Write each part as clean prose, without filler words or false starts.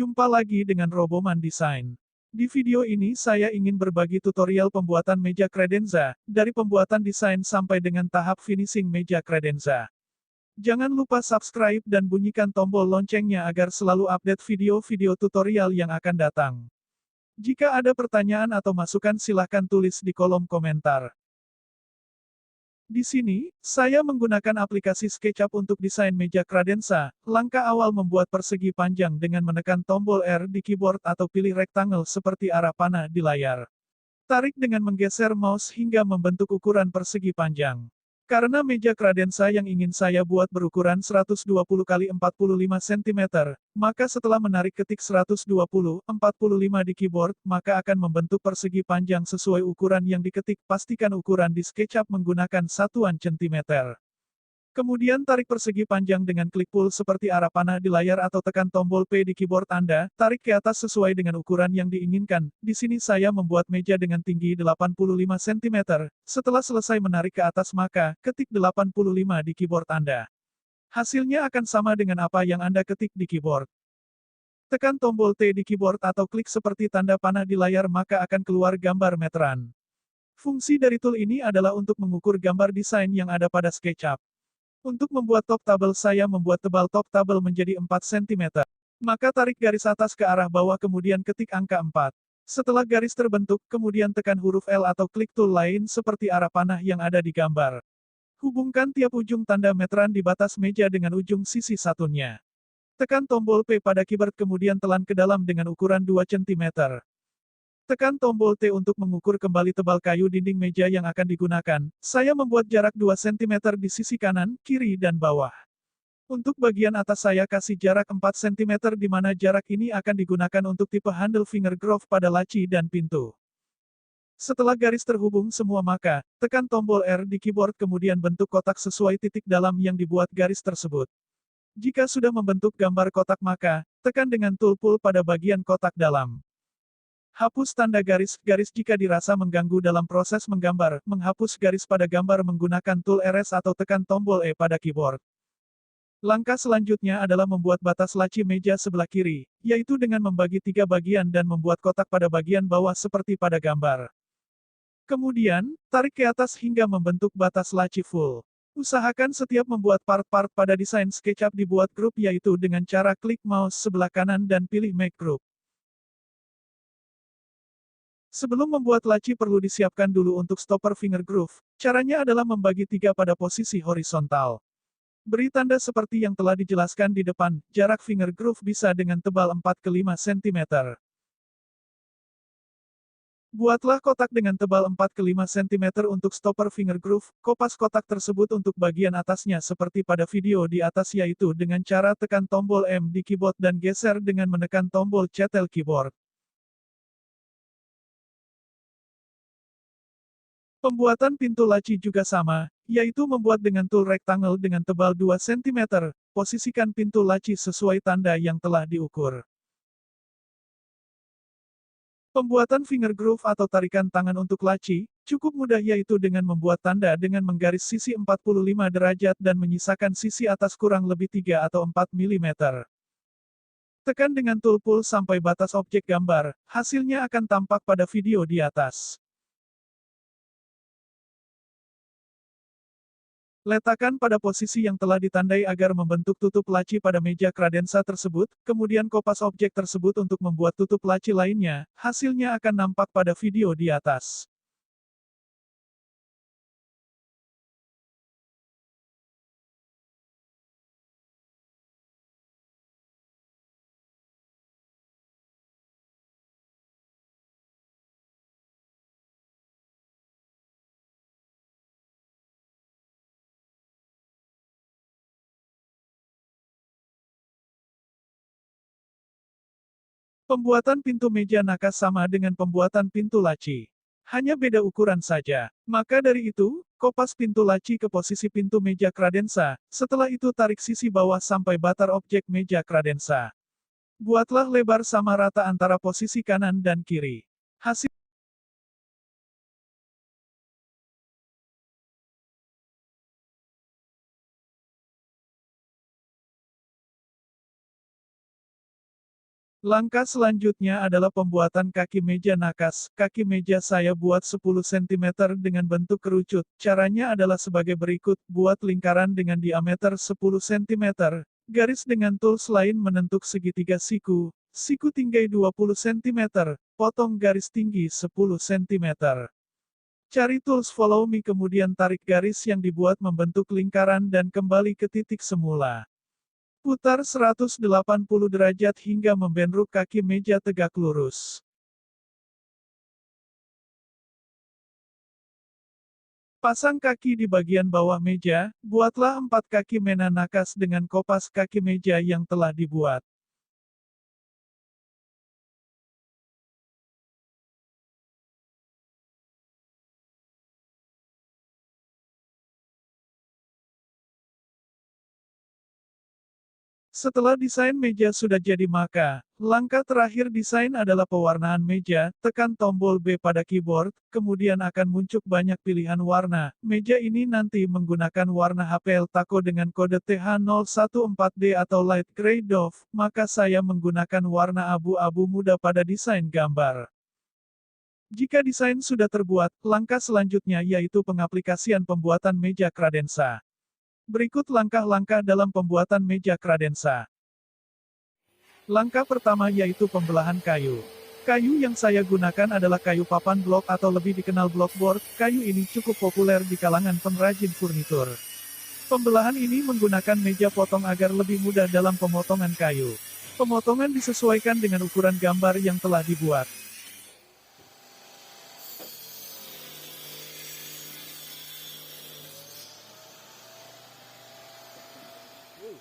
Jumpa lagi dengan Roboman Design. Di video ini saya ingin berbagi tutorial pembuatan meja credenza, dari pembuatan desain sampai dengan tahap finishing meja credenza. Jangan lupa subscribe dan bunyikan tombol loncengnya agar selalu update video-video tutorial yang akan datang. Jika ada pertanyaan atau masukan silahkan tulis di kolom komentar. Di sini, saya menggunakan aplikasi SketchUp untuk desain meja credenza. Langkah awal membuat persegi panjang dengan menekan tombol R di keyboard atau pilih rectangle seperti arah panah di layar. Tarik dengan menggeser mouse hingga membentuk ukuran persegi panjang. Karena meja credenza yang ingin saya buat berukuran 120 x 45 cm, maka setelah menarik ketik 120, 45 di keyboard, maka akan membentuk persegi panjang sesuai ukuran yang diketik. Pastikan ukuran di SketchUp menggunakan satuan centimeter. Kemudian tarik persegi panjang dengan klik pull seperti arah panah di layar atau tekan tombol P di keyboard Anda, tarik ke atas sesuai dengan ukuran yang diinginkan. Di sini saya membuat meja dengan tinggi 85 cm. Setelah selesai menarik ke atas maka, ketik 85 di keyboard Anda. Hasilnya akan sama dengan apa yang Anda ketik di keyboard. Tekan tombol T di keyboard atau klik seperti tanda panah di layar maka akan keluar gambar meteran. Fungsi dari tool ini adalah untuk mengukur gambar desain yang ada pada SketchUp. Untuk membuat top table saya membuat tebal top table menjadi 4 cm. Maka tarik garis atas ke arah bawah kemudian ketik angka 4. Setelah garis terbentuk, kemudian tekan huruf L atau klik tool lain seperti arah panah yang ada di gambar. Hubungkan tiap ujung tanda meteran di batas meja dengan ujung sisi satunya. Tekan tombol P pada keyboard kemudian telan ke dalam dengan ukuran 2 cm. Tekan tombol T untuk mengukur kembali tebal kayu dinding meja yang akan digunakan. Saya membuat jarak 2 cm di sisi kanan, kiri dan bawah. Untuk bagian atas saya kasih jarak 4 cm di mana jarak ini akan digunakan untuk tipe handle finger groove pada laci dan pintu. Setelah garis terhubung semua maka, tekan tombol R di keyboard kemudian bentuk kotak sesuai titik dalam yang dibuat garis tersebut. Jika sudah membentuk gambar kotak maka, tekan dengan tool pull pada bagian kotak dalam. Hapus tanda garis jika dirasa mengganggu dalam proses menggambar. Menghapus garis pada gambar menggunakan tool RS atau tekan tombol E pada keyboard. Langkah selanjutnya adalah membuat batas laci meja sebelah kiri, yaitu dengan membagi 3 bagian dan membuat kotak pada bagian bawah seperti pada gambar. Kemudian, tarik ke atas hingga membentuk batas laci full. Usahakan setiap membuat part-part pada desain SketchUp dibuat grup yaitu dengan cara klik mouse sebelah kanan dan pilih Make Group. Sebelum membuat laci perlu disiapkan dulu untuk stopper finger groove. Caranya adalah membagi 3 pada posisi horizontal. Beri tanda seperti yang telah dijelaskan di depan, jarak finger groove bisa dengan tebal 4 ke 5 cm. Buatlah kotak dengan tebal 4 ke 5 cm untuk stopper finger groove. Kopas kotak tersebut untuk bagian atasnya seperti pada video di atas yaitu dengan cara tekan tombol M di keyboard dan geser dengan menekan tombol cetel keyboard. Pembuatan pintu laci juga sama, yaitu membuat dengan tool rectangle dengan tebal 2 cm, posisikan pintu laci sesuai tanda yang telah diukur. Pembuatan finger groove atau tarikan tangan untuk laci, cukup mudah yaitu dengan membuat tanda dengan menggaris sisi 45 derajat dan menyisakan sisi atas kurang lebih 3 atau 4 mm. Tekan dengan tool pull sampai batas objek gambar, hasilnya akan tampak pada video di atas. Letakkan pada posisi yang telah ditandai agar membentuk tutup laci pada meja credenza tersebut, kemudian kopas objek tersebut untuk membuat tutup laci lainnya, hasilnya akan nampak pada video di atas. Pembuatan pintu meja nakas sama dengan pembuatan pintu laci. Hanya beda ukuran saja. Maka dari itu, kopas pintu laci ke posisi pintu meja credenza, setelah itu tarik sisi bawah sampai batar objek meja credenza. Buatlah lebar sama rata antara posisi kanan dan kiri. Hasil Langkah selanjutnya adalah pembuatan kaki meja nakas. Kaki meja saya buat 10 cm dengan bentuk kerucut. Caranya adalah sebagai berikut, buat lingkaran dengan diameter 10 cm. Garis dengan tools lain menentuk segitiga siku. Siku tinggi 20 cm. Potong garis tinggi 10 cm. Cari tools follow me kemudian tarik garis yang dibuat membentuk lingkaran dan kembali ke titik semula. Putar 180 derajat hingga membentuk kaki meja tegak lurus. Pasang kaki di bagian bawah meja, buatlah 4 kaki mena nakas dengan kopas kaki meja yang telah dibuat. Setelah desain meja sudah jadi maka, langkah terakhir desain adalah pewarnaan meja, tekan tombol B pada keyboard, kemudian akan muncul banyak pilihan warna. Meja ini nanti menggunakan warna HPL Taco dengan kode TH014D atau Light Gray Dove, maka saya menggunakan warna abu-abu muda pada desain gambar. Jika desain sudah terbuat, langkah selanjutnya yaitu pengaplikasian pembuatan meja Credenza. Berikut langkah-langkah dalam pembuatan meja Credenza. Langkah pertama yaitu pembelahan kayu. Kayu yang saya gunakan adalah kayu papan blok atau lebih dikenal blockboard. Kayu ini cukup populer di kalangan pengrajin furnitur. Pembelahan ini menggunakan meja potong agar lebih mudah dalam pemotongan kayu. Pemotongan disesuaikan dengan ukuran gambar yang telah dibuat.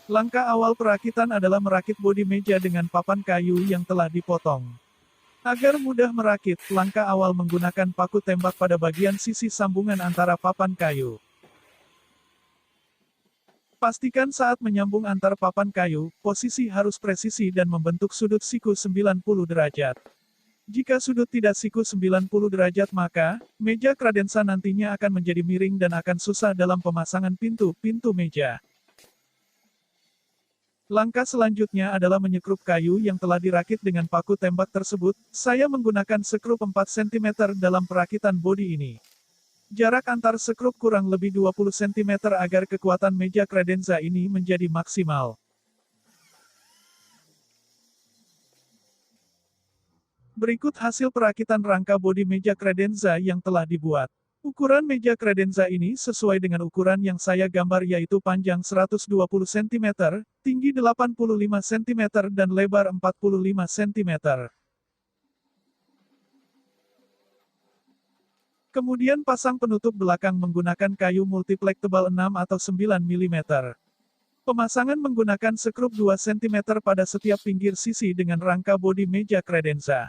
Langkah awal perakitan adalah merakit bodi meja dengan papan kayu yang telah dipotong. Agar mudah merakit, langkah awal menggunakan paku tembak pada bagian sisi sambungan antara papan kayu. Pastikan saat menyambung antar papan kayu, posisi harus presisi dan membentuk sudut siku 90 derajat. Jika sudut tidak siku 90 derajat maka, meja Credenza nantinya akan menjadi miring dan akan susah dalam pemasangan pintu meja. Langkah selanjutnya adalah menyekrup kayu yang telah dirakit dengan paku tembak tersebut. Saya menggunakan sekrup 4 cm dalam perakitan bodi ini. Jarak antar sekrup kurang lebih 20 cm agar kekuatan meja Credenza ini menjadi maksimal. Berikut hasil perakitan rangka bodi meja Credenza yang telah dibuat. Ukuran meja Credenza ini sesuai dengan ukuran yang saya gambar yaitu panjang 120 cm, tinggi 85 cm dan lebar 45 cm. Kemudian pasang penutup belakang menggunakan kayu multiplek tebal 6 atau 9 mm. Pemasangan menggunakan sekrup 2 cm pada setiap pinggir sisi dengan rangka bodi meja Credenza.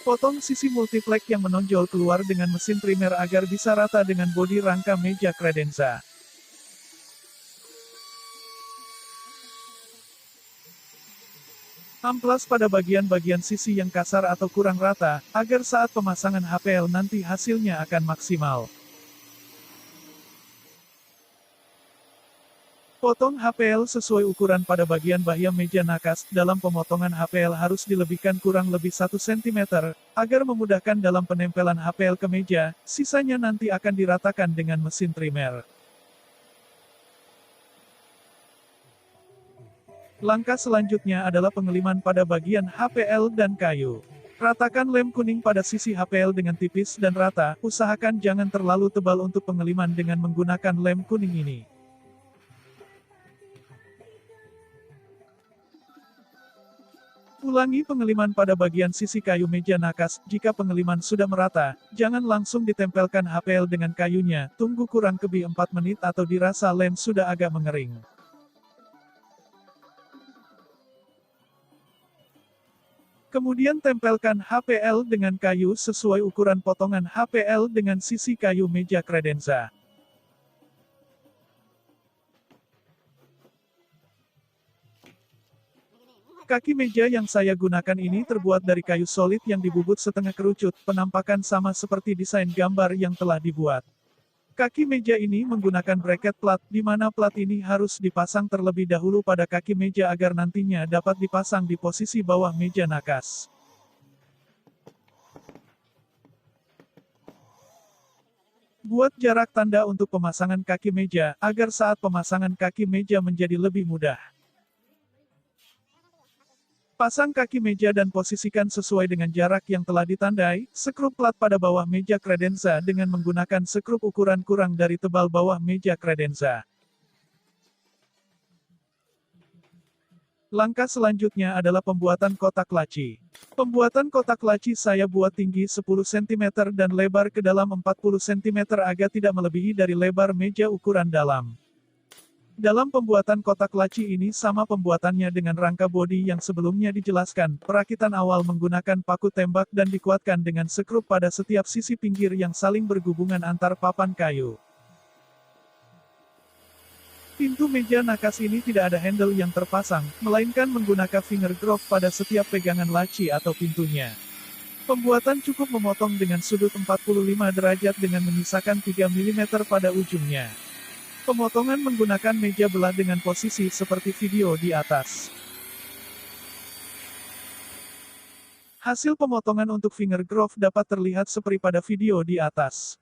Potong sisi multiplek yang menonjol keluar dengan mesin primer agar bisa rata dengan bodi rangka meja Credenza. Amplas pada bagian-bagian sisi yang kasar atau kurang rata, agar saat pemasangan HPL nanti hasilnya akan maksimal. Potong HPL sesuai ukuran pada bagian bahya meja nakas. Dalam pemotongan HPL harus dilebihkan kurang lebih 1 cm, agar memudahkan dalam penempelan HPL ke meja, sisanya nanti akan diratakan dengan mesin primer. Langkah selanjutnya adalah pengeliman pada bagian HPL dan kayu. Ratakan lem kuning pada sisi HPL dengan tipis dan rata, usahakan jangan terlalu tebal untuk pengeliman dengan menggunakan lem kuning ini. Ulangi pengeliman pada bagian sisi kayu meja nakas. Jika pengeliman sudah merata, jangan langsung ditempelkan HPL dengan kayunya, tunggu kurang lebih 4 menit atau dirasa lem sudah agak mengering. Kemudian tempelkan HPL dengan kayu sesuai ukuran potongan HPL dengan sisi kayu meja Credenza. Kaki meja yang saya gunakan ini terbuat dari kayu solid yang dibubut setengah kerucut, penampakan sama seperti desain gambar yang telah dibuat. Kaki meja ini menggunakan bracket plat, di mana plat ini harus dipasang terlebih dahulu pada kaki meja agar nantinya dapat dipasang di posisi bawah meja nakas. Buat jarak tanda untuk pemasangan kaki meja, agar saat pemasangan kaki meja menjadi lebih mudah. Pasang kaki meja dan posisikan sesuai dengan jarak yang telah ditandai, sekrup plat pada bawah meja kredenza dengan menggunakan sekrup ukuran kurang dari tebal bawah meja kredenza. Langkah selanjutnya adalah pembuatan kotak laci. Pembuatan kotak laci saya buat tinggi 10 cm dan lebar ke dalam 40 cm agar tidak melebihi dari lebar meja ukuran dalam. Dalam pembuatan kotak laci ini sama pembuatannya dengan rangka bodi yang sebelumnya dijelaskan, perakitan awal menggunakan paku tembak dan dikuatkan dengan sekrup pada setiap sisi pinggir yang saling berhubungan antar papan kayu. Pintu meja nakas ini tidak ada handle yang terpasang, melainkan menggunakan finger groove pada setiap pegangan laci atau pintunya. Pembuatan cukup memotong dengan sudut 45 derajat dengan menyisakan 3 mm pada ujungnya. Pemotongan menggunakan meja belah dengan posisi seperti video di atas. Hasil pemotongan untuk finger groove dapat terlihat seperti pada video di atas.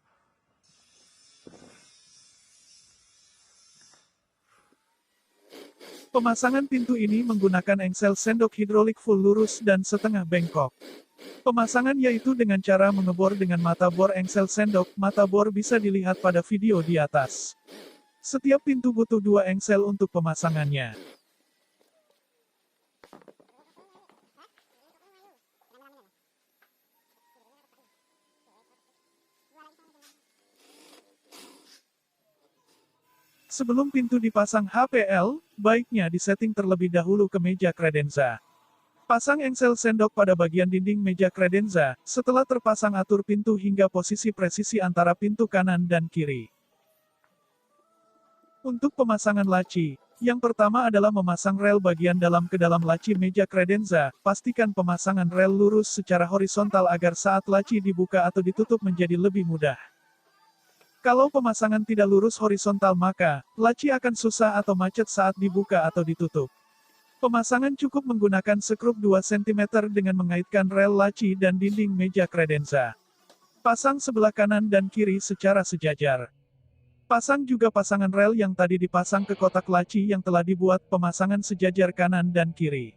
Pemasangan pintu ini menggunakan engsel sendok hidrolik full lurus dan setengah bengkok. Pemasangan yaitu dengan cara mengebor dengan mata bor engsel sendok, mata bor bisa dilihat pada video di atas. Setiap pintu butuh 2 engsel untuk pemasangannya. Sebelum pintu dipasang HPL, baiknya disetting terlebih dahulu ke meja kredenza. Pasang engsel sendok pada bagian dinding meja kredenza, setelah terpasang atur pintu hingga posisi presisi antara pintu kanan dan kiri. Untuk pemasangan laci, yang pertama adalah memasang rel bagian dalam ke dalam laci meja kredenza, pastikan pemasangan rel lurus secara horizontal agar saat laci dibuka atau ditutup menjadi lebih mudah. Kalau pemasangan tidak lurus horizontal maka, laci akan susah atau macet saat dibuka atau ditutup. Pemasangan cukup menggunakan sekrup 2 cm dengan mengaitkan rel laci dan dinding meja kredenza. Pasang sebelah kanan dan kiri secara sejajar. Pasang juga pasangan rel yang tadi dipasang ke kotak laci yang telah dibuat, pemasangan sejajar kanan dan kiri.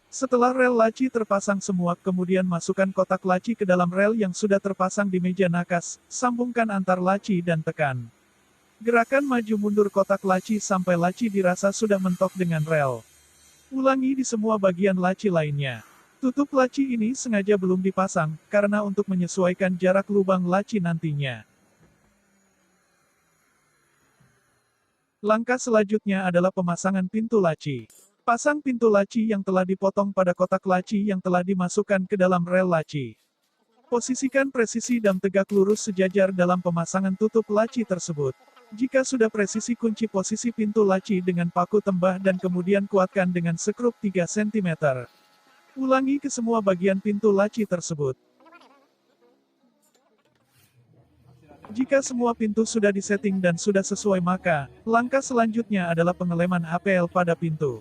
Setelah rel laci terpasang semua, kemudian masukkan kotak laci ke dalam rel yang sudah terpasang di meja nakas, sambungkan antar laci dan tekan. Gerakan maju mundur kotak laci sampai laci dirasa sudah mentok dengan rel. Ulangi di semua bagian laci lainnya. Tutup laci ini sengaja belum dipasang, karena untuk menyesuaikan jarak lubang laci nantinya. Langkah selanjutnya adalah pemasangan pintu laci. Pasang pintu laci yang telah dipotong pada kotak laci yang telah dimasukkan ke dalam rel laci. Posisikan presisi dan tegak lurus sejajar dalam pemasangan tutup laci tersebut. Jika sudah presisi, kunci posisi pintu laci dengan paku tembah dan kemudian kuatkan dengan sekrup 3 cm. Ulangi ke semua bagian pintu laci tersebut. Jika semua pintu sudah disetting dan sudah sesuai maka, langkah selanjutnya adalah pengeleman HPL pada pintu.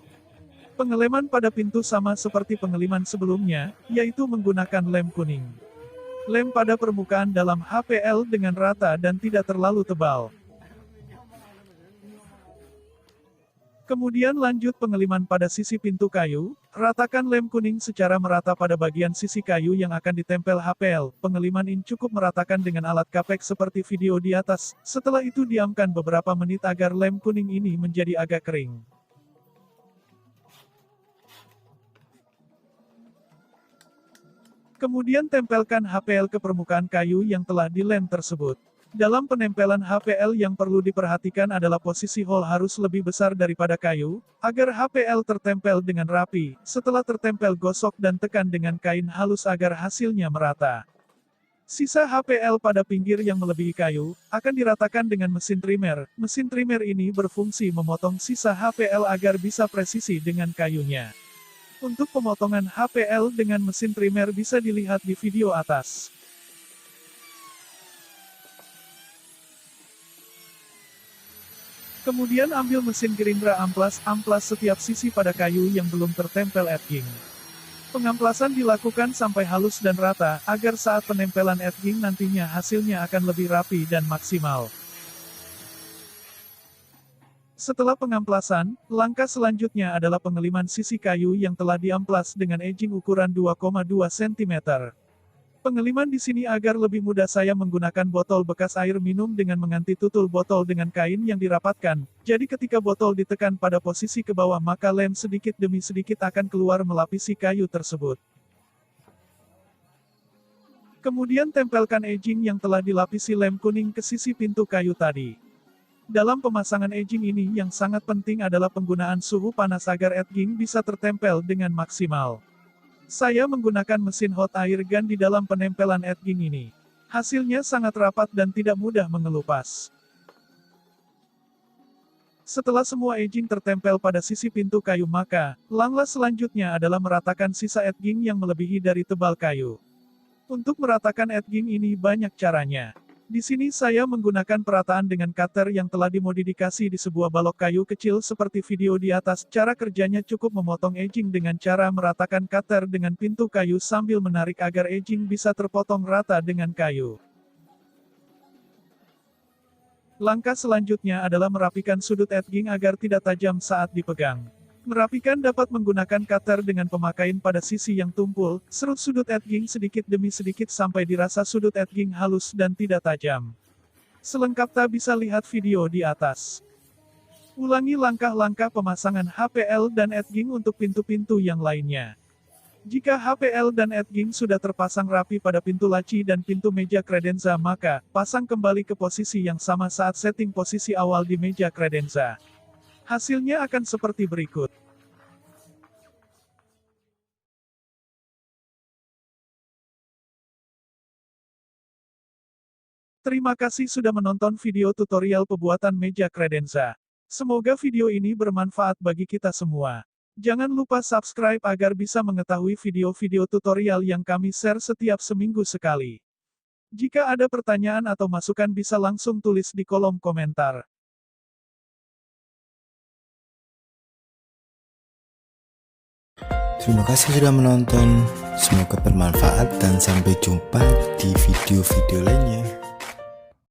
Pengeleman pada pintu sama seperti pengeliman sebelumnya, yaitu menggunakan lem kuning. Lem pada permukaan dalam HPL dengan rata dan tidak terlalu tebal. Kemudian lanjut pengeliman pada sisi pintu kayu, ratakan lem kuning secara merata pada bagian sisi kayu yang akan ditempel HPL. Pengeliman ini cukup meratakan dengan alat kapek seperti video di atas, setelah itu diamkan beberapa menit agar lem kuning ini menjadi agak kering. Kemudian tempelkan HPL ke permukaan kayu yang telah dilem tersebut. Dalam penempelan HPL yang perlu diperhatikan adalah posisi hole harus lebih besar daripada kayu, agar HPL tertempel dengan rapi. Setelah tertempel, gosok dan tekan dengan kain halus agar hasilnya merata. Sisa HPL pada pinggir yang melebihi kayu, akan diratakan dengan mesin trimmer. Mesin trimmer ini berfungsi memotong sisa HPL agar bisa presisi dengan kayunya. Untuk pemotongan HPL dengan mesin trimmer bisa dilihat di video atas. Kemudian ambil mesin gerindra amplas setiap sisi pada kayu yang belum tertempel edging. Pengamplasan dilakukan sampai halus dan rata, agar saat penempelan edging nantinya hasilnya akan lebih rapi dan maksimal. Setelah pengamplasan, langkah selanjutnya adalah pengeliman sisi kayu yang telah diamplas dengan edging ukuran 2,2 cm. Pengeliman di sini agar lebih mudah saya menggunakan botol bekas air minum dengan mengganti tutul botol dengan kain yang dirapatkan, jadi ketika botol ditekan pada posisi ke bawah maka lem sedikit demi sedikit akan keluar melapisi kayu tersebut. Kemudian tempelkan edging yang telah dilapisi lem kuning ke sisi pintu kayu tadi. Dalam pemasangan edging ini yang sangat penting adalah penggunaan suhu panas agar edging bisa tertempel dengan maksimal. Saya menggunakan mesin hot air gun di dalam penempelan edging ini. Hasilnya sangat rapat dan tidak mudah mengelupas. Setelah semua edging tertempel pada sisi pintu kayu maka, langkah selanjutnya adalah meratakan sisa edging yang melebihi dari tebal kayu. Untuk meratakan edging ini banyak caranya. Di sini saya menggunakan perataan dengan cutter yang telah dimodifikasi di sebuah balok kayu kecil seperti video di atas. Cara kerjanya cukup memotong edging dengan cara meratakan cutter dengan pintu kayu sambil menarik agar edging bisa terpotong rata dengan kayu. Langkah selanjutnya adalah merapikan sudut edging agar tidak tajam saat dipegang. Merapikan dapat menggunakan cutter dengan pemakaian pada sisi yang tumpul, serut sudut edging sedikit demi sedikit sampai dirasa sudut edging halus dan tidak tajam. Selengkapnya bisa lihat video di atas. Ulangi langkah-langkah pemasangan HPL dan edging untuk pintu-pintu yang lainnya. Jika HPL dan edging sudah terpasang rapi pada pintu laci dan pintu meja kredenza maka, pasang kembali ke posisi yang sama saat setting posisi awal di meja kredenza. Hasilnya akan seperti berikut. Terima kasih sudah menonton video tutorial pembuatan meja kredenza. Semoga video ini bermanfaat bagi kita semua. Jangan lupa subscribe agar bisa mengetahui video-video tutorial yang kami share setiap seminggu sekali. Jika ada pertanyaan atau masukan bisa langsung tulis di kolom komentar. Terima kasih sudah menonton, semoga bermanfaat dan sampai jumpa di video-video lainnya.